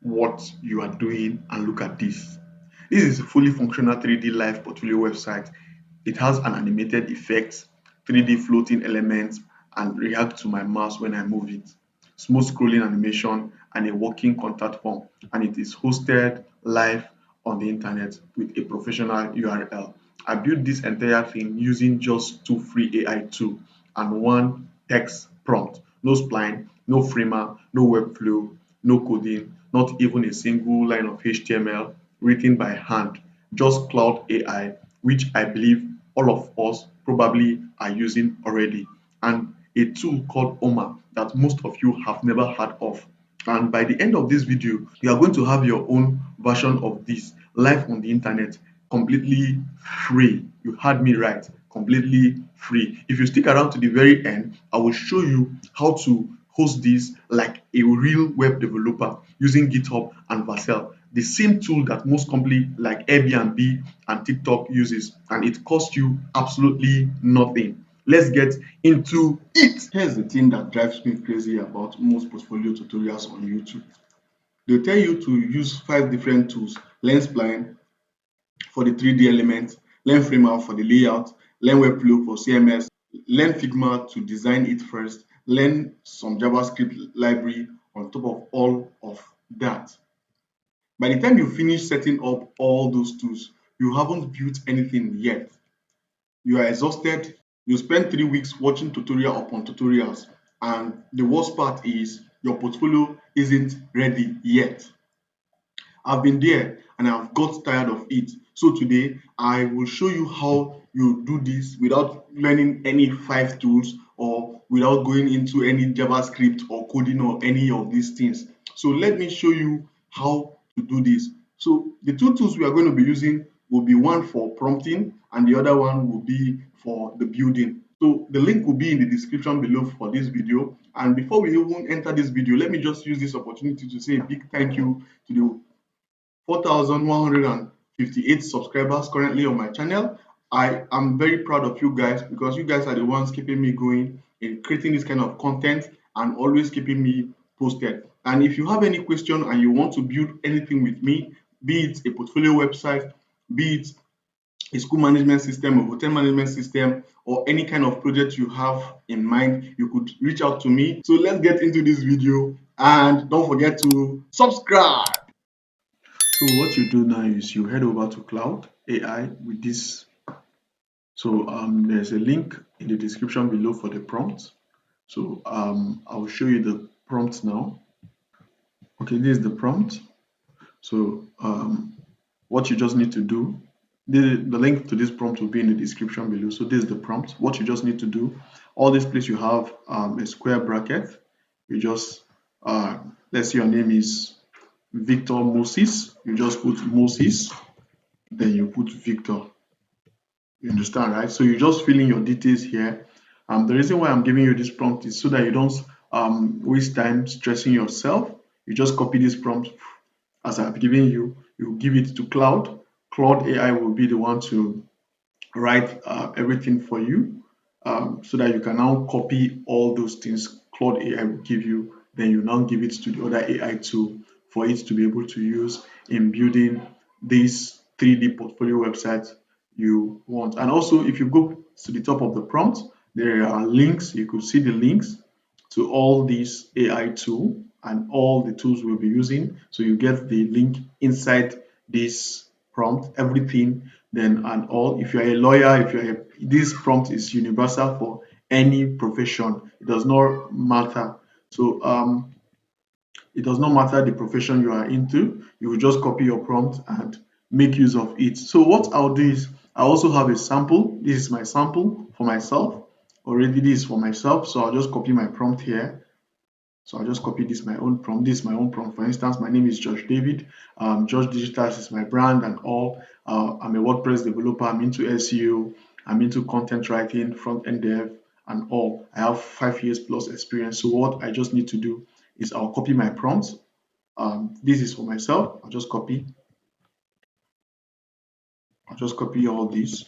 what you are doing and look at this. This is a fully functional 3D live portfolio website. It has an animated effect, 3D floating elements, and react to my mouse when I move it. Smooth scrolling animation and a working contact form. And it is hosted live on the internet with a professional URL. I built this entire thing using just two free AI tools and one text prompt. No spline, no framer, no webflow, no coding, not even a single line of HTML written by hand, just Claude AI, which I believe all of us probably are using already, and a tool called Omma that most of you have never heard of. And by the end of this video, you are going to have your own version of this live on the internet, completely free. You heard me right, completely free. If you stick around to the very end, I will show you how to host this like a real web developer using GitHub and Vercel, the same tool that most companies like Airbnb and TikTok uses, and it costs you absolutely nothing. Let's get into it. Here's the thing that drives me crazy about most portfolio tutorials on YouTube. They tell you to use 5 different tools: learn spline for the 3D element, learn framer for the layout, learn webflow for CMS, learn Figma to design it first, learn some JavaScript library on top of all of that. By the time you finish setting up all those tools, you haven't built anything yet. You are exhausted. You spend 3 weeks watching tutorial upon tutorials, and the worst part is your portfolio isn't ready yet. I've been there and I've got tired of it. So today I will show you how you do this without learning any 5 tools or without going into any JavaScript or coding or any of these things. So let me show you how to do this. So the 2 tools we are going to be using will be one for prompting and the other one will be for the building. So the link will be in the description below for this video. And before we even enter this video, let me just use this opportunity to say a big thank you to the 4,158 subscribers currently on my channel. I am very proud of you guys because you guys are the ones keeping me going in creating this kind of content and always keeping me posted. And if you have any question and you want to build anything with me, be it a portfolio website, be it a school management system, a hotel management system, or any kind of project you have in mind, you could reach out to me. So let's get into this video and don't forget to subscribe. So what you do now is you head over to Claude AI with this. So there's a link in the description below for the prompt. So I'll show you the prompt now. Okay, this is the prompt. So what you just need to do, the link to this prompt will be in the description below. So this is the prompt. What you just need to do, all this place you have a square bracket. You just let's say your name is Victor Moses. You just put Moses, then you put Victor. You understand, right? So you just fill in your details here. The reason why I'm giving you this prompt is so that you don't waste time stressing yourself. You just copy this prompt as I've given you. You give it to Claude. Claude AI will be the one to write everything for you, so that you can now copy all those things Claude AI will give you. Then you now give it to the other AI tool for it to be able to use in building this 3D portfolio website you want. And also, if you go to the top of the prompt, there are links. You could see the links to all these AI tool and all the tools we'll be using. So you get the link inside this prompt, everything, then and all. If you're a lawyer, this prompt is universal for any profession. It does not matter. So it does not matter the profession you are into. You will just copy your prompt and make use of it. So what I'll do is I also have a sample. This is my sample for myself. Already this is for myself. So I'll just copy my prompt here. So I'll just copy this my own prompt. This is my own prompt. For instance, my name is Josh David. Josh Digital is my brand and all. I'm a WordPress developer. I'm into SEO. I'm into content writing, front-end dev, and all. I have 5 years plus experience. So what I just need to do is I'll copy my prompt. This is for myself. I'll just copy. I'll just copy all these.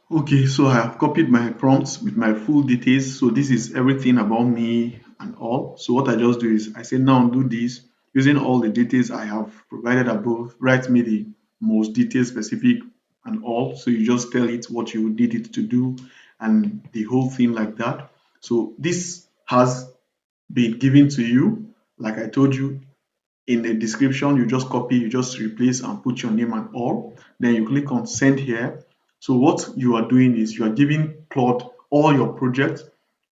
Okay, so I have copied my prompts with my full details. So this is everything about me and all. So what I just do is I say now do this using all the details I have provided above. Write me the most detail specific and all. So you just tell it what you need it to do and the whole thing like that. So this has been given to you. Like I told you, in the description, you just copy, you just replace and put your name and all. Then you click on send here. So what you are doing is you are giving Claude all your projects,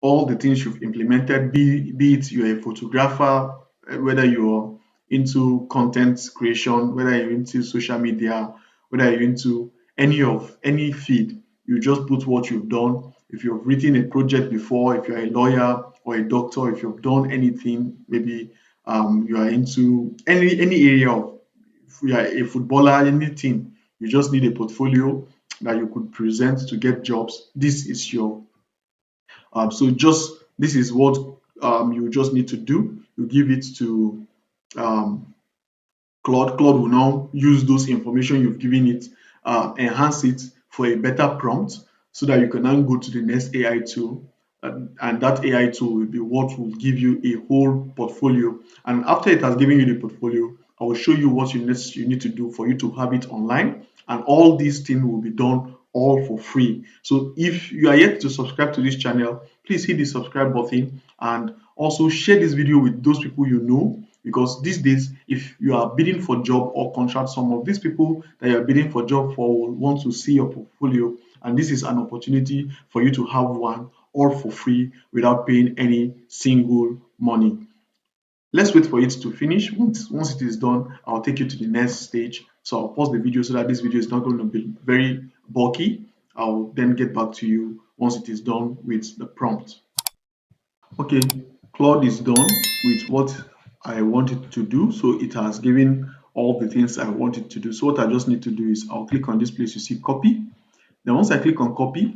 all the things you've implemented, be it you're a photographer, whether you're into content creation, whether you're into social media, whether you're into any feed, you just put what you've done. If you've written a project before, if you're a lawyer or a doctor, if you've done anything, maybe you are into any area of, if you are a footballer, anything, you just need a portfolio that you could present to get jobs. This is your so just this is what you just need to do. You give it to um, Claude will now use those information you've given it, enhance it for a better prompt so that you can now go to the next AI tool. And that AI tool will be what will give you a whole portfolio. And after it has given you the portfolio, I will show you what you need to do for you to have it online. And all these things will be done all for free. So if you are yet to subscribe to this channel, please hit the subscribe button and also share this video with those people you know, because these days if you are bidding for job or contract, some of these people that you are bidding for job for will want to see your portfolio, and this is an opportunity for you to have one all for free without paying any single money. Let's wait for it to finish. Once it is done, I'll take you to the next stage. So I'll pause the video so that this video is not going to be very bulky. I'll then get back to you once it is done with the prompt. Okay, Claude is done with what I want it to do. So it has given all the things I want it to do. So what I just need to do is I'll click on this place you see copy. Then once I click on copy,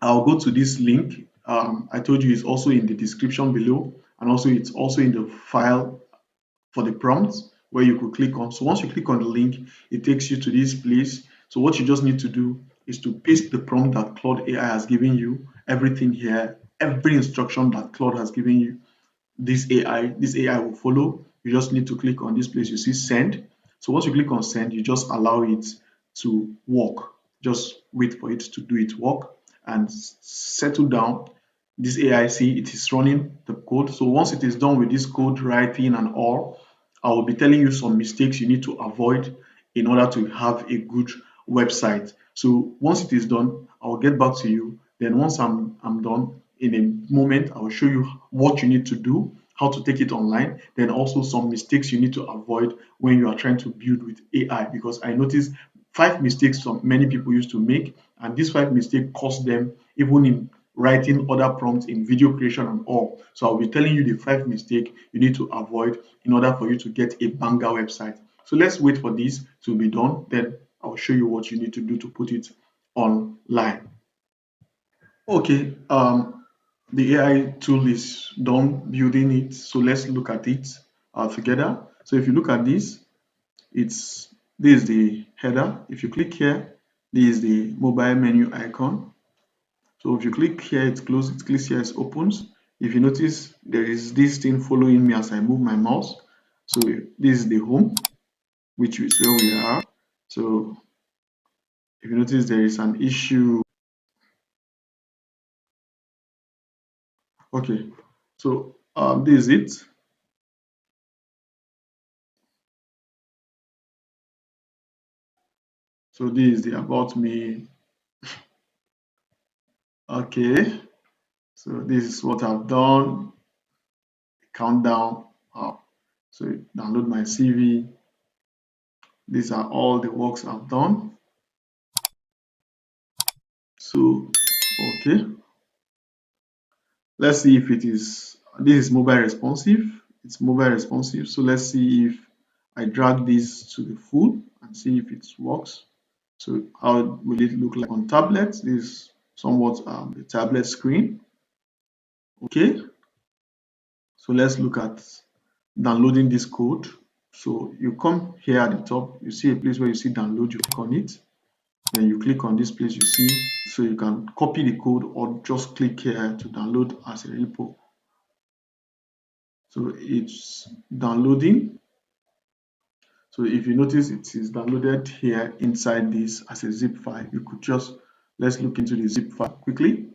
I'll go to this link. I told you it's also in the description below, and also it's also in the file for the prompts where you could click on. So once you click on the link, it takes you to this place. So what you just need to do is to paste the prompt that Claude AI has given you, everything here, every instruction that Claude has given you. This AI will follow. You just need to click on this place you see send. So once you click on send, you just allow it to work. Just wait for it to do its work and settle down. This AI, see it is running the code. So once it is done with this code writing and all, I will be telling you some mistakes you need to avoid in order to have a good website. So once it is done, I will get back to you. Then once I'm done, in a moment, I will show you what you need to do, how to take it online, then also some mistakes you need to avoid when you are trying to build with AI. Because I noticed 5 mistakes some many people used to make, and these 5 mistakes cost them even in writing other prompts in video creation and all. So I'll be telling you the 5 mistakes you need to avoid in order for you to get a banger website. So let's wait for this to be done. Then I'll show you what you need to do to put it online. Okay, the AI tool is done building it. So let's look at it together. So if you look at this, this is the header. If you click here, this is the mobile menu icon. So if you click here, it closes. It clicks here, it opens. If you notice, there is this thing following me as I move my mouse. So this is the home, which is where we are. So if you notice, there is an issue. Okay, so this is it. So this is the about me. Okay, so this is what I've done. Countdown. So download my CV. These are all the works I've done. So, okay, let's see if it is, this is mobile responsive. It's mobile responsive. So let's see if I drag this to the full and see if it works. So how will it look like on tablets? This is somewhat a tablet screen. Okay, so let's look at downloading this code. So you come here at the top, you see a place where you see download, you click on it. Then you click on this place you see, so you can copy the code or just click here to download as a repo. So it's downloading. So if you notice, it is downloaded here inside this as a zip file. You could just, let's look into the zip file quickly.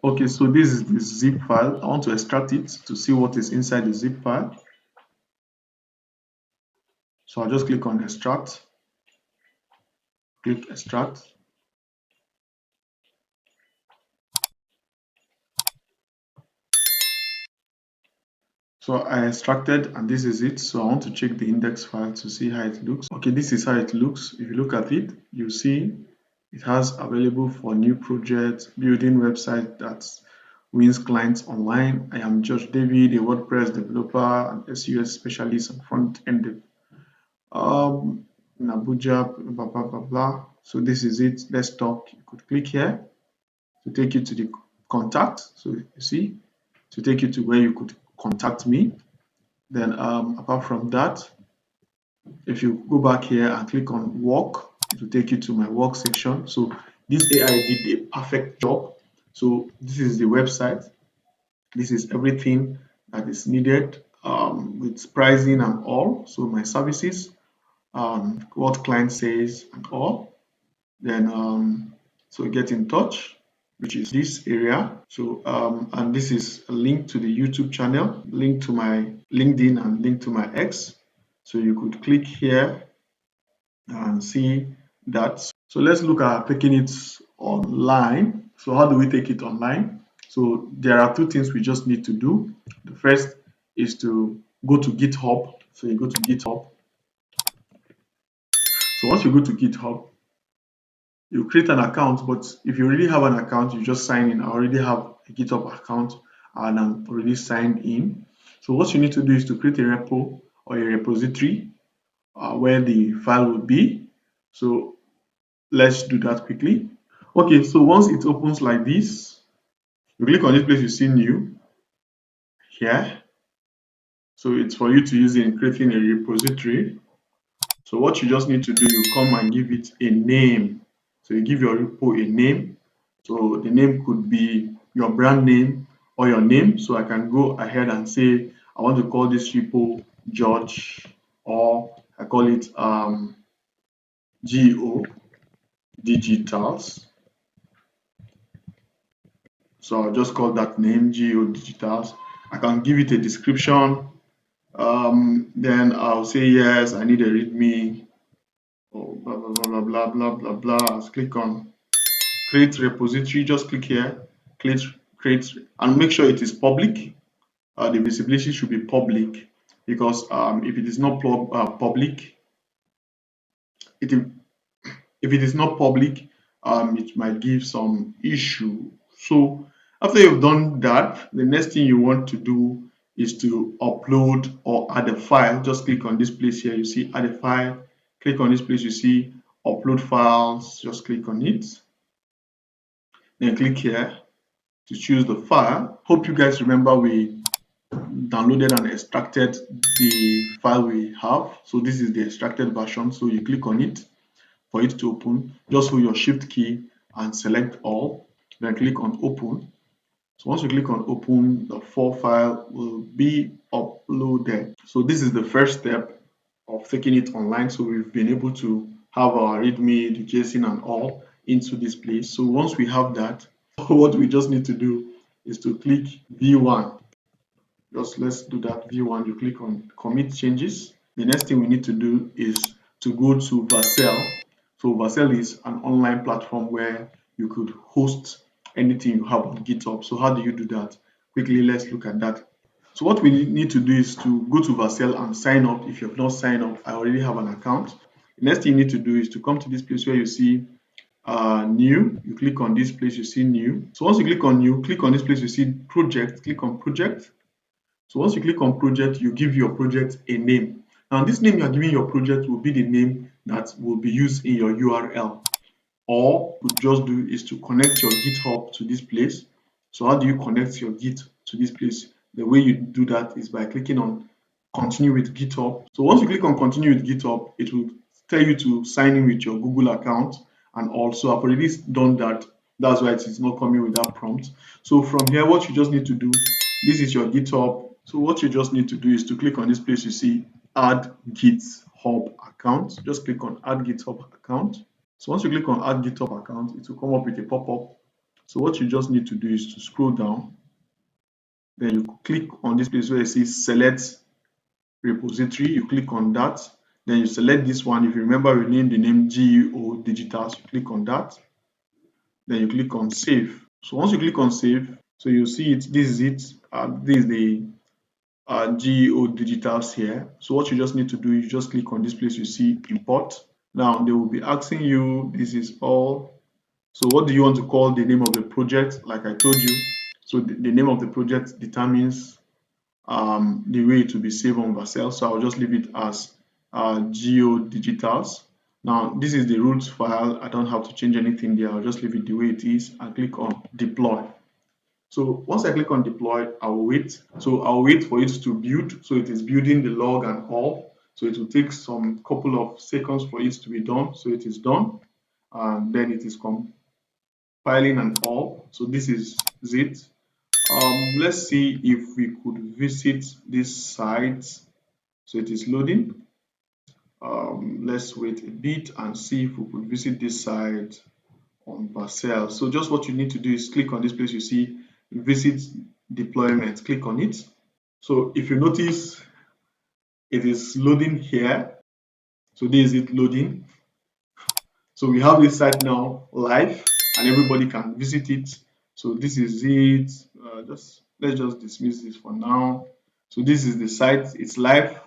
Okay, so this is the zip file. I want to extract it to see what is inside the zip file. So I'll just click on extract, click extract. So I extracted and this is it. So I want to check the index file to see how it looks. Okay, this is how it looks. If you look at it, you see it has available for new projects, building website that wins clients online. I am Josh David, a WordPress developer and SEO specialist and front-end in Abuja, blah, blah, blah, blah. So this is it. Let's talk. You could click here to take you to the contact. So you see, to take you to where you could contact me. Then apart from that, if you go back here and click on work, it will take you to my work section. So this AI did a perfect job. So this is the website. This is everything that is needed with pricing and all. So my services, what client says and all. Then so get in touch, which is this area. So and this is a link to the YouTube channel, link to my LinkedIn and link to my X. So you could click here and see that. So let's look at taking it online. So how do we take it online? So there are two things we just need to do. The first is to go to GitHub. So you go to GitHub. So once you go to GitHub, you create an account, but if you already have an account, you just sign in. I already have a GitHub account and I'm already signed in. So what you need to do is to create a repo or a repository where the file will be. So let's do that quickly. Okay, so once it opens like this, you click on this place you see new here. So it's for you to use in creating a repository. So what you just need to do, you come and give it a name. So you give your repo a name. So the name could be your brand name or your name. So I can go ahead and say, I want to call this repo George, or I call it GO Digitals. So I'll just call that name GO Digitals. I can give it a description. Then I'll say, yes, I need a README, or blah, blah, blah, blah, blah, blah, blah. I'll click on create repository. Just click here, create, and make sure it is public. The visibility should be public because if it is not public, it if it is not public, it might give some issue. So after you've done that, the next thing you want to do is to upload or add a file. Just click on this place here, you see add a file. Click on this place, you see upload files. Just click on it. Then click here to choose the file. Hope you guys remember we downloaded and extracted the file we have. So this is the extracted version. So you click on it for it to open. Just hold your shift key and select all. Then click on open. So once you click on open, the full file will be uploaded. So this is the first step of taking it online. So we've been able to have our README, the JSON and all into this place. So once we have that, what we just need to do is to click V1. Just let's do that V1. You click on commit changes. The next thing we need to do is to go to Vercel. So Vercel is an online platform where you could host anything you have on GitHub. So how do you do that? Quickly, let's look at that. So what we need to do is to go to Vercel and sign up. If you have not signed up, I already have an account. The next thing you need to do is to come to this place where you see new. You click on this place, you see new. So once you click on new, click on this place, you see project, click on project. So once you click on project, you give your project a name. Now this name you are giving your project will be the name that will be used in your URL. All you just do is to connect your GitHub to this place. So how do you connect your Git to this place? The way you do that is by clicking on continue with GitHub. So once you click on continue with GitHub, it will tell you to sign in with your Google account, and also I've already done that. That's why it is not coming with that prompt. So from here, what you just need to do, this is your GitHub. So what you just need to do is to click on this place you see, add GitHub account. Just click on add GitHub account. So once you click on add GitHub account, it will come up with a pop-up. So what you just need to do is to scroll down. Then you click on this place where it says select repository. You click on that. Then you select this one. If you remember, we named the name GEO Digitals. You click on that. Then you click on save. So once you click on save, so you'll see it. This is it. This is the GEO Digitals here. So what you just need to do, you just click on this place you see import. Now they will be asking you, this is all. So what do you want to call the name of the project? Like I told you. So the name of the project determines the way it will be saved on Vercel. So I'll just leave it as Geo Digitals. Now this is the root file. I don't have to change anything there. I'll just leave it the way it is and click on deploy. So once I click on deploy, I'll wait. So I'll wait for it to build. So it is building the log and all. So it will take some couple of seconds for it to be done. So it is done. And then it is compiling and all. So this is it. Let's see if we could visit this site. So it is loading. Let's wait a bit and see if we could visit this site on Vercel. So just what you need to do is click on this place you see, visit deployment, click on it. So if you notice, it is loading here. So this is it loading. So we have this site now live and everybody can visit it. So this is it. Let's just dismiss this for now. So this is the site, it's live.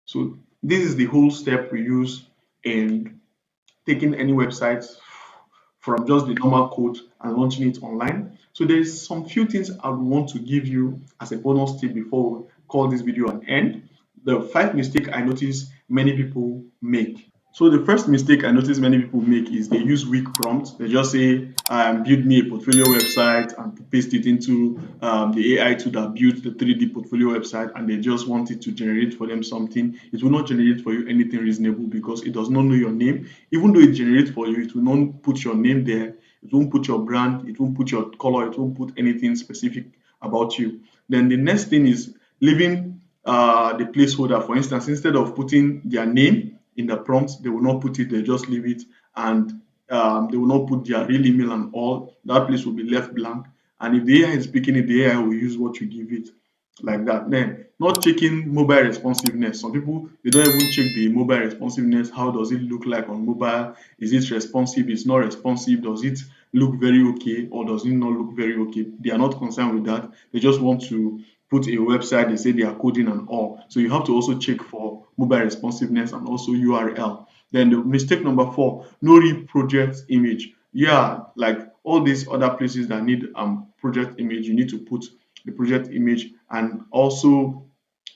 So this is the whole step we use in taking any website from just the normal code and launching it online. So there's some few things I would want to give you as a bonus tip before we call this video an end. The 5 mistakes I notice many people make. So the first mistake I notice many people make is they use weak prompts. They just say, build me a portfolio website and paste it into the AI tool that builds the 3D portfolio website, and they just want it to generate for them something. It will not generate for you anything reasonable because it does not know your name. Even though it generates for you, it will not put your name there. It won't put your brand. It won't put your color. It won't put anything specific about you. Then the next thing is leaving the placeholder. For instance, instead of putting their name in the prompt, they will not put it, they just leave it, and they will not put their real email and all. That place will be left blank. And if the AI is picking it, the AI will use what you give it, like that. Then not checking mobile responsiveness. Some people, they don't even check the mobile responsiveness. How does it look like on mobile? Is it responsive? It's not responsive. Does it look very okay or does it not look very okay? They are not concerned with that. They just want to put a website, they say they are coding and all. So you have to also check for mobile responsiveness and also URL. Then the mistake number 4, no real project image. Yeah, like all these other places that need project image, you need to put the project image, and also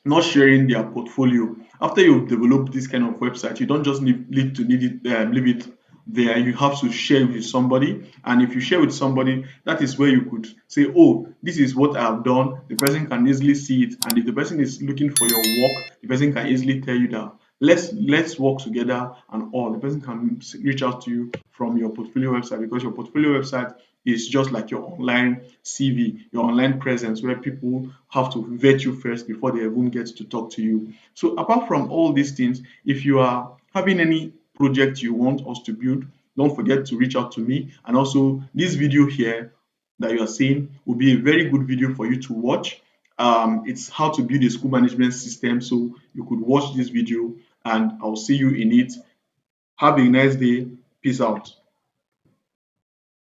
not sharing their portfolio. After you've developed this kind of website, you don't just leave it there. You have to share with somebody, and if you share with somebody, that is where you could say, oh, this is what I have done. The person can easily see it, and if the person is looking for your work, the person can easily tell you that let's work together and all. The person can reach out to you from your portfolio website, because your portfolio website is just like your online CV, your online presence, where people have to vet you first before they even get to talk to you. So apart from all these things, if you are having any project you want us to build, don't forget to reach out to me. And also this video here that you are seeing will be a very good video for you to watch. It's how to build a school management system. So you could watch this video and I'll see you in it. Have a nice day. Peace out.